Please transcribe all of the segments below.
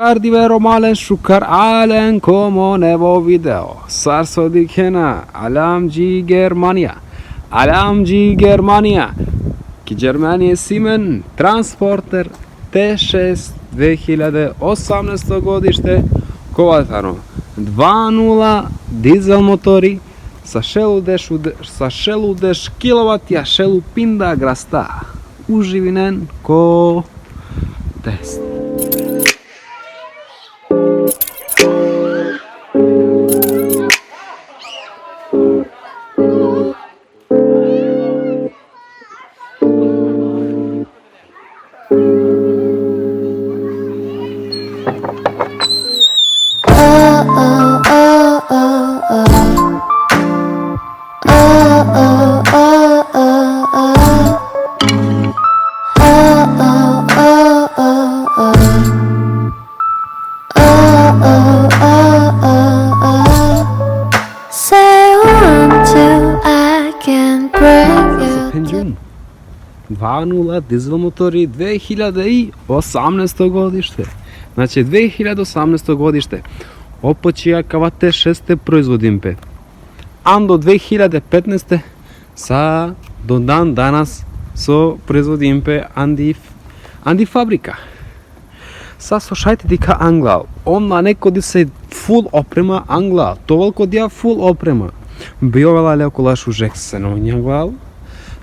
Divero malen shukar alen como nevo video. Sarsodi kena alamci Germania. Alamci Germania. Ki Germania Simen Transporter T6 2018 godište kovatano 2.0 dizel motori sa 60 kW šelu pinda grasta uživinen ko test. Penđum 2.0 dizel motori 2018 godište. Znači 2018 godište opočija kava T6 proizvodim pe. Ando 2015 sa do dan danas so proizvodim pe andi fabrika. Sa slušajte dika Anglal. Ona neko di se full oprema Anglal. Toliko dija full oprema. Biovela leokolaš u žeksenovnja glav.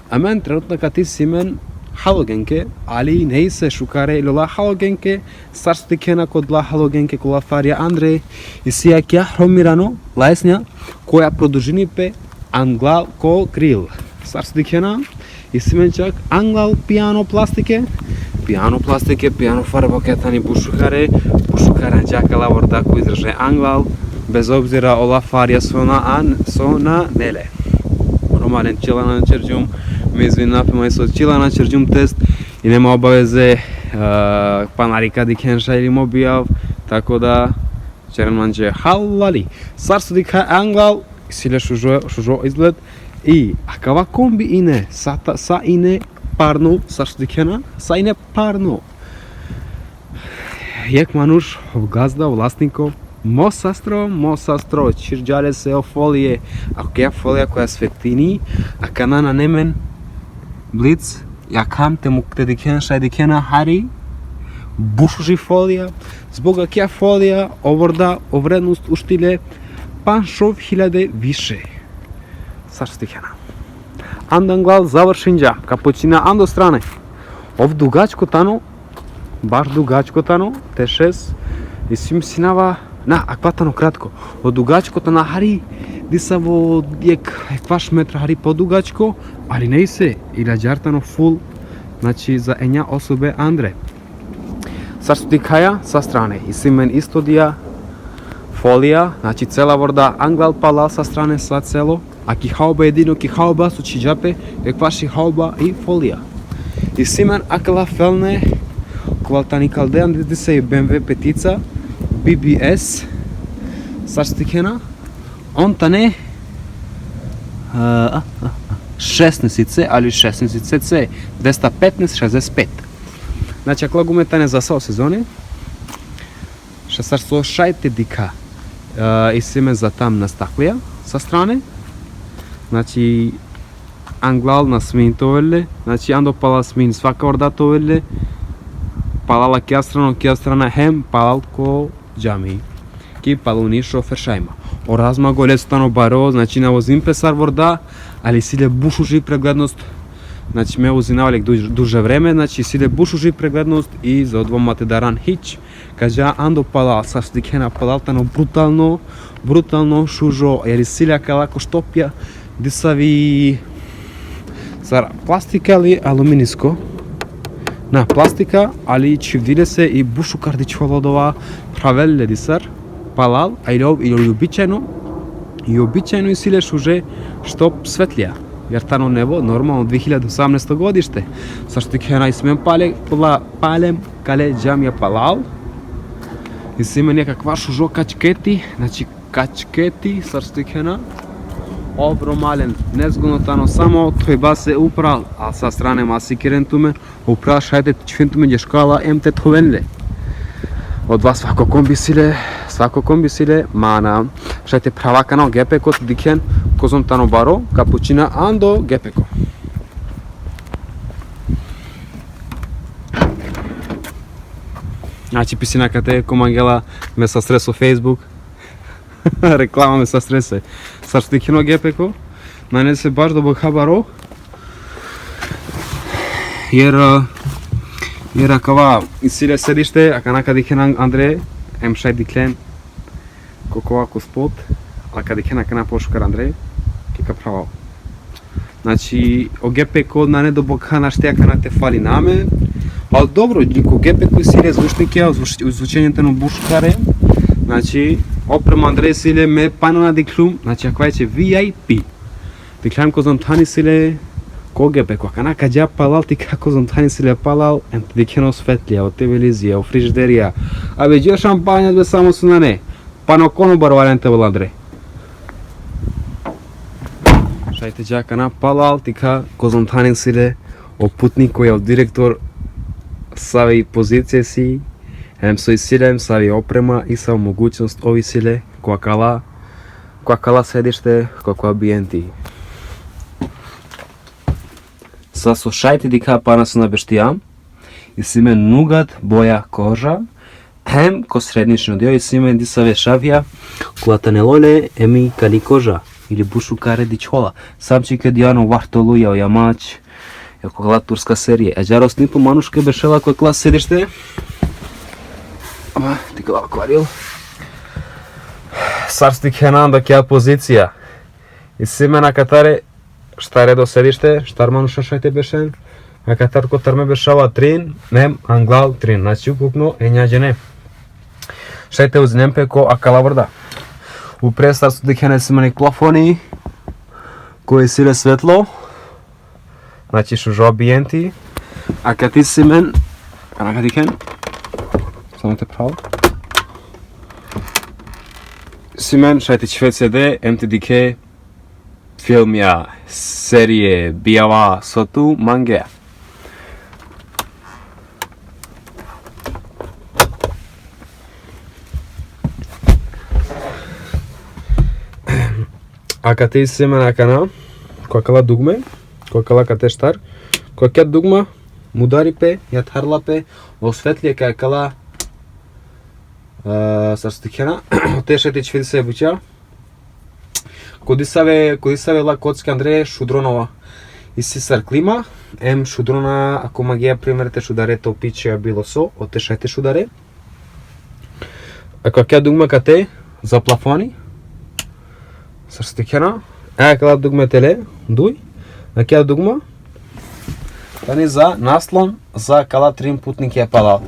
A men trenutno kad ti si men halogenke, ali ne se šukare ilola halogenke, sarsti kena kod la halogenke kola farja Andrej i sija kja hromirano lesnja koja produžini pe Anglal ko kril. Sarsti kena i si men čak Anglal piano plastike, piano farba ketani bušukare džakala vorda ko izraže Anglal, bez obzira ola farja sona nele. Normalen čila na čerđum, mi izvinapimo i so čila na čerđum test i nema obaveze panarika dikenša ili mobijav, tako da čeranmanđe halali. Sarsu dika Anglal, sile šužo izgled i akava kombi ine, sa ine parno, sarsu dikena, sa ine parno. Jek manuš, gazda, vlasnikov, Mosastro, čirđale se o folije, ako je folija koja svetini, a kana na nemen blic, ja kam te muk te dikena hari, bušuži folija, zbog akja folija ovorda o vrednost uštile 5.000 više. Saš dikena. Andanglal završinđa, kapućina ando strane. Ov dugačko tano, baš dugačko tano, T6, i svim sinava na akvatano kratko. Od dugačko na hari disavo ekvaš metra hari podugačko, ali ne se i rađartano full, znači za enja osobe Andre. Sad su ti kaja sa strane i simen isto dija folija, znači cela vorda Anglal palal sa strane sa celo, a kihaoba jedino kihaoba su čiđape, ekvaši haoba i folija. I simen akala felne kvaltani kaldean di se BMW petica BBS sarštikena, on tane 16C, ali 16C, 215-65. Znači, ako lagume tane za sao sezone, še sar slušajte dika i sime za tam nastaklija sa strane, znači, Anglal na smin tovelle, znači, ando pala smin svaka orda tovelle, palala kja strana hem palal ko džami. Ki paluni šofer šajma. Orazma gole stano baro, znači navozim pesar vorda, ali sile bušuži preglednost, znači me uzinavalik duže vreme, znači sile bušuži preglednost i za odvomate daran hić, kaža ando palal, saš dikena palal tano brutalno šužo, jer sile kalako štopja, disavi sar plastika ili aluminisko, na plastika, ali čivdile se i bušu kardić holodova pravelle disar, palal, a ili običajno i sile šuže štop svetlija. Jer tano nebo, normalno 2018 godište. Sašto ti kena ismem palem kale džamija palal. I si ima nekakva šužo kačketi, znači kačketi, sašto ti kena. Obromalen, nezgonotano samo treba se upral, a sa strane masi kirentume upral šajte čfintume gdje škala MT tovenle. Od dva svako kombisile, mana, šajte prava kanal Gepeko, diken, kozom tano baro, kapučina, ando Gepeko. Znači pisina kate komangela me sa stresu Facebook. Reklama me sa strese. Sarsu dikeno Gepeko, mene se baš dobro habaro. Jer akava isile sedište, akanaka diken Andrej, M6 diklen, kokova ko spot, a kad dikena kana pošukar Andrej, kika pravao. Znači, o Gepeko na nedoboka na štija kana te fali name, ali dobro, liko Gepeko isile zvučnike, zvučenjete no buškare, znači, oprema Andrej sile me pano na diklum, znači, akva je VIP. Diklan ko zontani sile, ko Gepeko, kanaka dja palal ti kako zontani sile palal, ent dikeno svetlija, o televizija, o frižderija, a već je šampanja dve samo su na ne, pano konobar variante vol Andrej. Šajte dja kana palal ti kako zontani sile, o putniku je o direktor savi pozicije si, em so isilem savi oprema i sa mogućnost ovi sile, kakala sedište, kako ambijenti. Sa šajti dika pana su na beštijam, i sime nugat boja koža, hem ko srednično dio i sime disave šavija, kulata nelole emi kali koža, ili bušu kare dičhola. Samči kad jano vahtolu jao jamač, jako kala turska serije. A džaro snipu manuške bešela koje klas sedište. Ti kala akvaril. Sarsti kenanda kja pozicija. I sime na katare šta redo sedište, štar manuša šajte bešen, a katar ko tarme bešava trin, nem anglal trin, znači ukupno enjađene. Šajte uz nempeko akala vrda. U prestar su dikene simani plafoni, koji sile svetlo, znači šužo ambijenti, a kad ti simen, kanaka diken, samo te pravo, simen šajte čve CD, MTDK, filmja, serije, bijava, sotu, mange. A kad ti semena kana, kakala dugme, kakala kate štar, kakja dugma, mudari pe, jatharla pe, osvetlije kakala sarstikhena, te šeti čvil se buća. Коди саве ла коцки Андреј Шудронова и Сисар Клима, ем Шудрона, ако магија примерите шударето пиче било со, отешајте шударе. Ако ќе дугма кате за плафони, срстикена, кала дугме теле, дуј, ќе дугма, тани за наслон, за кала трим путник ја палал.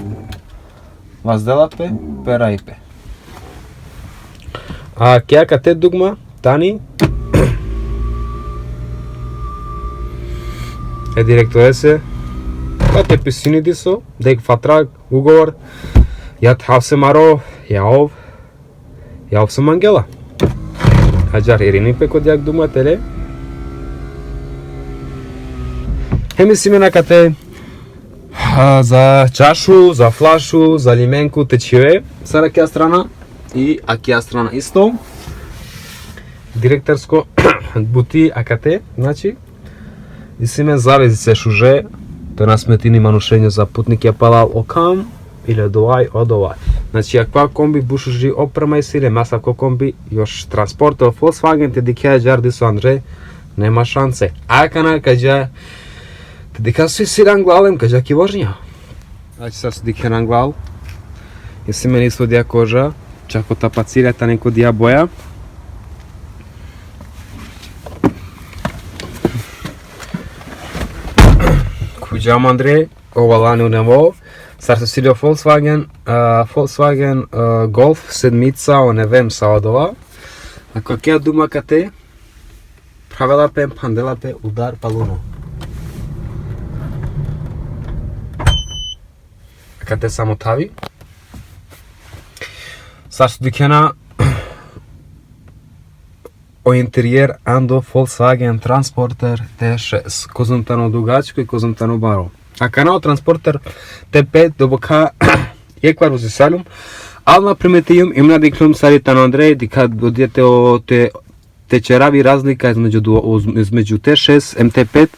Вазделапе, пераипе. А ќе кате дугма, Tani e direktorese te pisini diso dek fatrag ugovor jat havse maro jaov se mangela ajar irini pe kod jak duma tele hemi simena kate za čašu, za flašu, za limenku tečije sara kja strana i akja strana isto Директорско бути АКТ, значи, и симе завезице шуже, то на сметини манушење за путник ја палал окам, или одовај. Значи, аква комби бушужи опрема и силе, маса ко комби, још транспорто, Volkswagen те дикеја джарди со Андреј, нема шансе. Акана каѓа, те дика си сиран главем, каѓа ки вожња. Значи, са си дикеран глав, и симе нисо дија кожа, чако тапацирата неко дија боја, Kuđam Andrej, ovalani u nevo, sar se silio Volkswagen Golf sedmica, o ne vem sa odova. Ako kja duma kate, pravela pe, pandela pe, udar paluno. Kate samo tavi. Sar su dikena o interijer ando Volkswagen Transporter T6, kozumtano dugačko i kozumtano baro. A kanal Transporter T5 doboka Еквар возисалум. Ална приметиум им надиклум саритан Андрей, дека додиете те черави разлика измеѓу Т6, МТ5,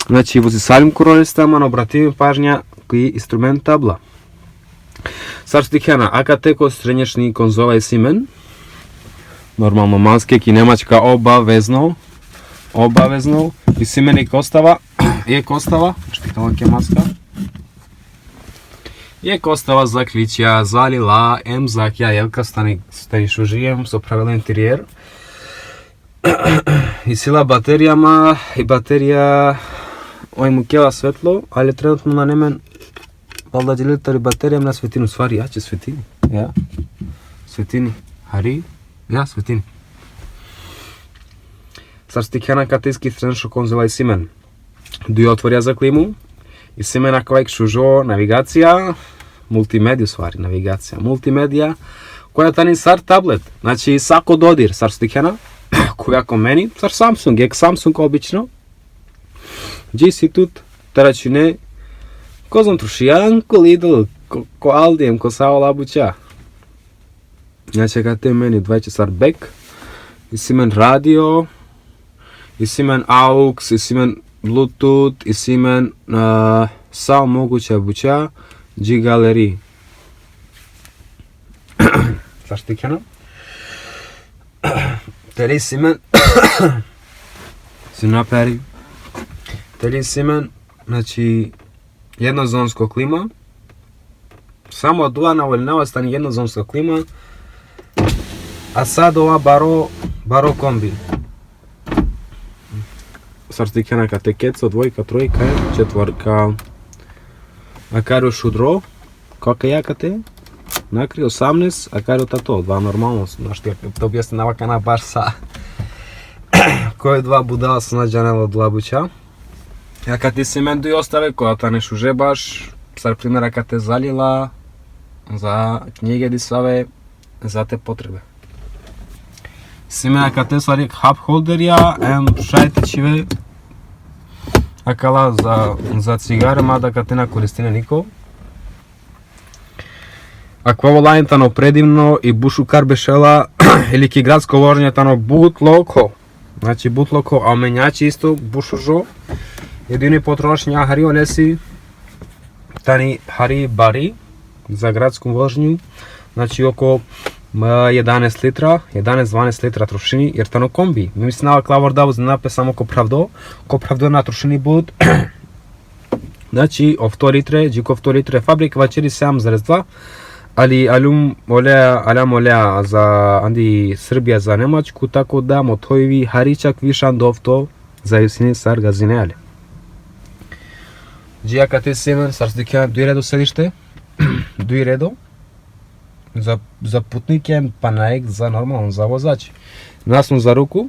значи возисалум королиста, ама обратиме пажња кои инструмент табла. Сарстикена, АКТ кој средњешни конзола и Симен, нормално мански и немачка обавезно, и Симен и Костава, штикала ке маска. Je Kostava zaključja, zalila, zakja, jelka stani šužijem, so pravila interijer. I sila baterijama, i baterija, mu kjela svetlo, ali trenutno na nemen, valda djelitari baterijam na svetinu, stvari, ja će svetini, ja, svetini, hari, ja, svetini. Сарстикена катески стреншо конзола и Симен. Дуј отворија за климу, и Симен аквајк шужо навигација, мултимедија ствари, навигација, мултимедија, која тани сар таблет, значи сако додир, сарстикена, која ко мени, сар Samsung, ек Samsung обично, джиси тут, тарачине, козом трушијан, ко Lidl, ко Aldijem, ко Сао Лабуча. Значи кате мени 2 сар бек, и Симен радио, и Симен AUX, и Симен Bluetooth, и Симен сао могуча буча, G галери. Заштикено. Тели Симен си напери. Тели Симен, значи еднозонско клима. Само од ова наволнава стани еднозонска клима. А сад ова баро комби. Сартикена катекецо, двојка, тројка, четворка. Акарио шудро, кака јакате, накри 18, акарио тато, два нормално, знаеш ти, то објасни навакана баш са. Кој два будала се наđanela од лабуча. Јака ти Симен дуј оставе, која та не шуже баш, сар примера ка те залила, за книги дисаве, за те потребе. Симен ка те сарик хаб холдерија, шајтичиве, акала за цигаре, мада катена користине нико. Аква волајнтано предивно и бушукар бешела или ки градско ворњатано бутлоко. Значи бутлоко, а менјачи исто бушужо. Едини потрошња хари онеси тани хари бари за градско вожњу. Значи около 11 литра, 11-12 литра трошини, jer tano kombi. Mi mislim klavor da uzнапе само ко правдо на трошини буд. Значи, ов 2 литре, джико 2 литре фабрика вачери 7,2, али алям олеа за анди Србија за Немачку, тако да мотојви харичак вишан довто за јусини сар газинеале. Джијака те Симен, сарстикјан, дуј редо седиште, дуј редо, за путнике, па наек за нормално, за возачи. Насно за руку.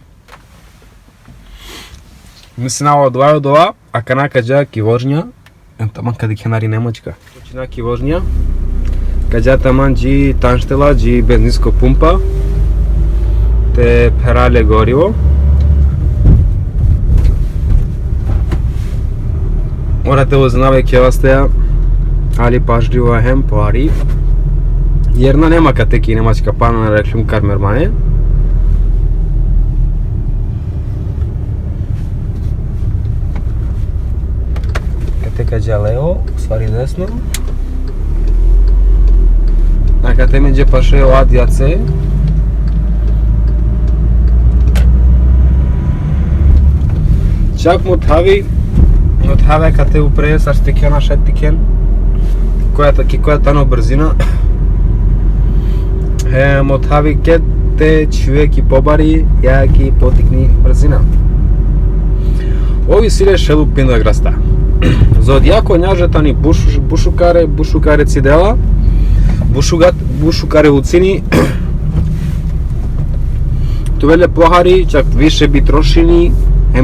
Мислинава од ова, а канака джа ки вожња, таман каде ке нари Немачка. Почина ки вожња, каѓа таман джи танштела, джи бензинско пумпа, те перале гориво. Морате узнавај ке вас теја, али пажливо хем поари. Јерна нема катеки немачка пана на реклим кармермане. Катека джа лево, свари десно. А кате ми джа паше оад јаце. Чак му тави кате упре сарстикена шеттикен. Која тано брзина. Мотави кете човек и побари, ја ги потикни брзина. Ови силе шелупин да граста. Зодјако њажета ни бушукаре цидела, бушукаре уцини, тувеле похари, чак више би трошини,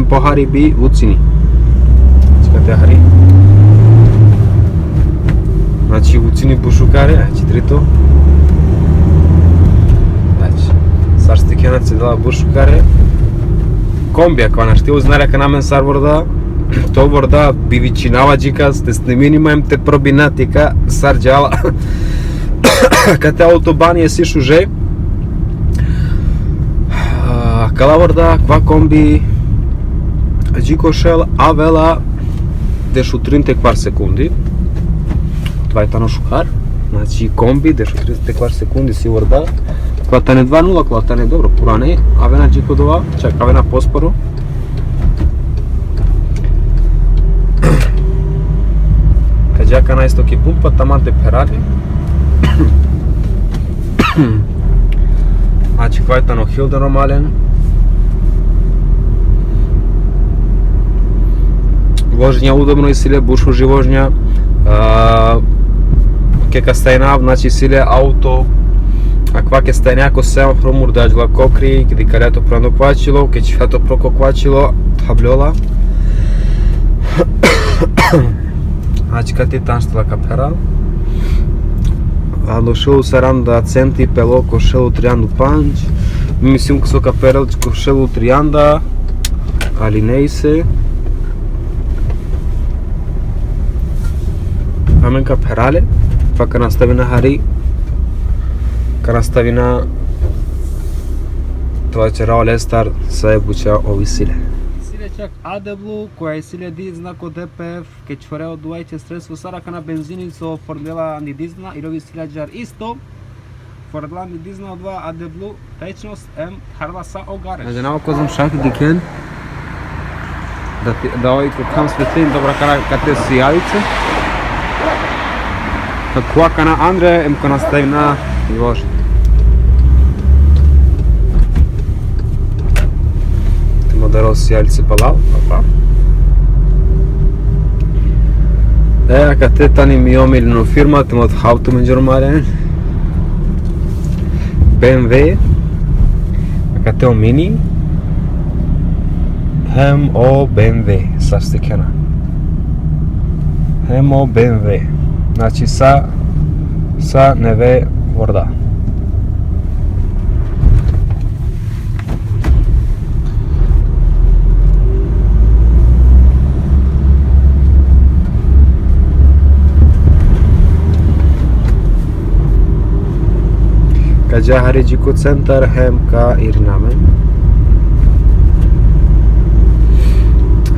похари би уцини. Чекате хари. Значи уцини бушукаре, трито. Сарстикена цидела бушукаре. Комбија квана штил знаре ка намен сар ворда, то ворда бивичинава джика, сте снимини маем те пробинатика сар джала. Кате автобани сиш уже. Калаворда, ква комби, Джикошел, авела, дешу 30 квар секунди. Това е тано шукар. Значи комби, дешу 30 квар секунди си ворда. Кватане 2-0, кватане добро, пуране. Авена Джикодова, чак авена поспоро. Каджака на истоки пумпа, таман де перали. Значи ква е тано Хилден нормален. Vožnja udobno i sile bušu živožnja. Keka stajna, znači sile auto. Аква ке стане ако семафор мурдаджла кокри, кади калето прано квачило, ке чифето проко квачило, таблола. Значи кати танштала капера. Дошел саранда центи пело кошело трианду панч. Мисим косо каперел кошело трианда. Алинейсе. Amen kaperale, facă nastavina hari, că nastavina това че рао стар се обуча ови силе. Силе чак AdBlue, која е силе дизна ко DPF, ке чваре од дуајте средство сарака на бензиницо фордела ни дизна и рови силе джар исто. Фордела ни дизна од два AdBlue, течност ем харла са огаре. Значи нао козам шаки дикен, да ови ко кам светлин, добра кара кате си јавице. Каква кана Андре, ем кана ставина и вожи. Модерос сијалице палал, папа. Кате тани ми омилено фирма, тема од хавто менџормарен. BMW. Кате о мини. Хем о BMW, саште кена. Хем о BMW. Значи са неве ворда. Каджа Хариджико център ХМК Ирнамен.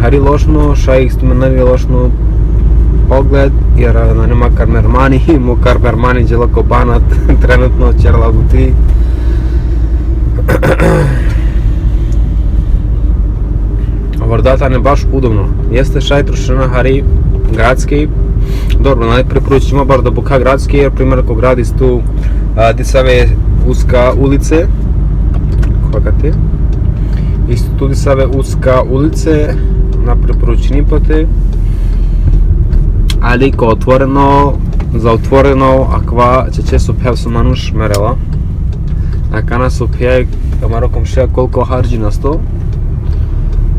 Хари лошно, шаик стуменави лошно поглед, jer nema karmermani, mu karmermani džela kopanat trenutno čerla buti. Върдата не баш удобно. Jeste šaj trošena hari gradski. Dobro, preporučujem ima bar da buka gradski, jer primjer ako gradi tu disave uska ulice. Kakate? Isto tu disave uska ulice na preporučeni pate. Ali ko otvoreno, za otvoreno, akva че се опея со мануш мерела. Акана се опея камароком шея колко харджи на 100.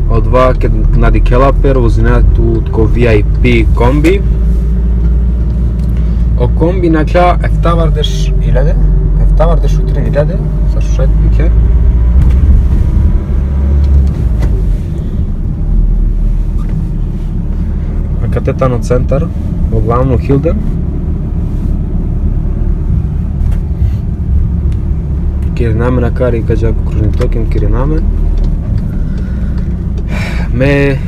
Одва ке нади келапер, возинето тко VIP комби. O kombi nakla eftavardesh ilade, eftavardesh utrin ilade, sašušajt pike. Катетано център, главно Хилден. Киринамен акари каджако кружни токен Киринамен. Ме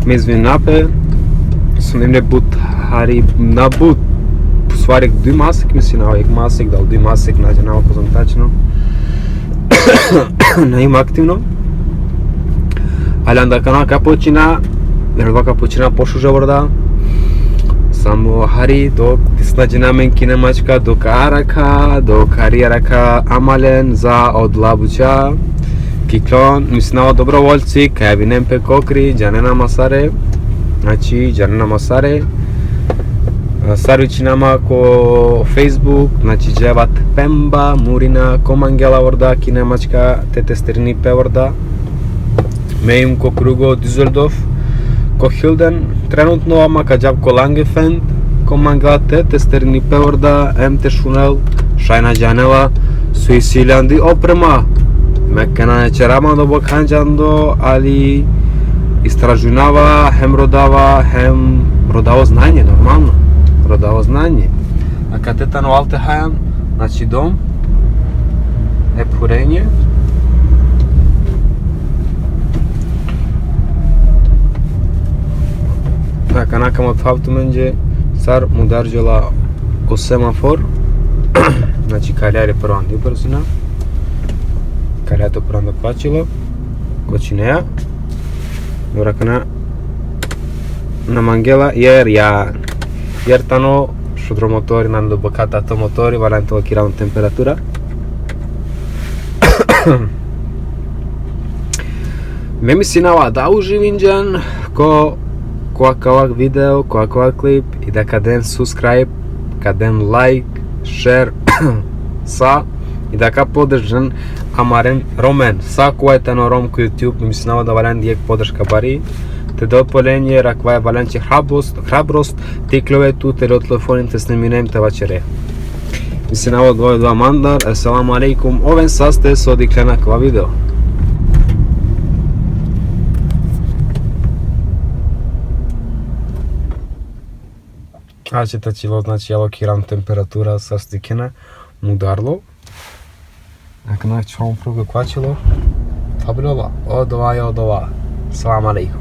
извинапе, сонемле бут хари на бут посварик дуй масек, мисли на овек масек, дал дуй масек, наđe na oko zamtačno. Na ima aktivno. Ali onda kanal kapočina, Nerva kapućina pošuže vorda. Samo hari dok tisnađena men kinemačka dok araka, dok harijaraka amalen za odlabuća. Kiklon, mislnao dobrovoljci, kaj vinem pe kokri, džanena masare. Znači, džanena masare. Sarvićinama ko Facebook, znači dževat Pemba, Murina, Komangela vorda, kinemačka, te testerini pe vorda. Meim ko krugo Düsseldorf. Ko Hilden, trenutno ama kađab ko Langefeld, ko manglate, testerni pevorda, emte šunel, šajna džanela, su isiljandi oprema. Mekena nečerama do bokhanđando, ali istražunava, hem rodava znanje, normalno. Rodavo znanje. A kateta no alte hajan, znači dom, ephurenje. Dacă n-am od faptul będzie s-ar mudarge la o semafor, znači calea are prvo andi brzina, calea to prvo anda plaćilo, kočineja, dobra kana na mangela jer tano šudro motori nam do bocata to motori valente o kiram temperatura. Me mislim da uživinđan ko ovak video, ko ovak klip i da kadem subscribe, kadem like, share sa i da ka podržan amaren romen. Sa kuajta no rom ku YouTube, mislim da valen dijek podrška bari. Te dopolenje, rakva je valenče hrabrost, ti klovetu, te do telefonin te sniminem te vačere. Mislim da ovo dva mandar, assalamu alaikum, oven saste s odiklena kva video. Znači tacilo, znači alokiram temperatura sa stikena, mudarlo. Ako naći ovom prugu kvačilo, tabirova, od ova. Assalamu alaikum.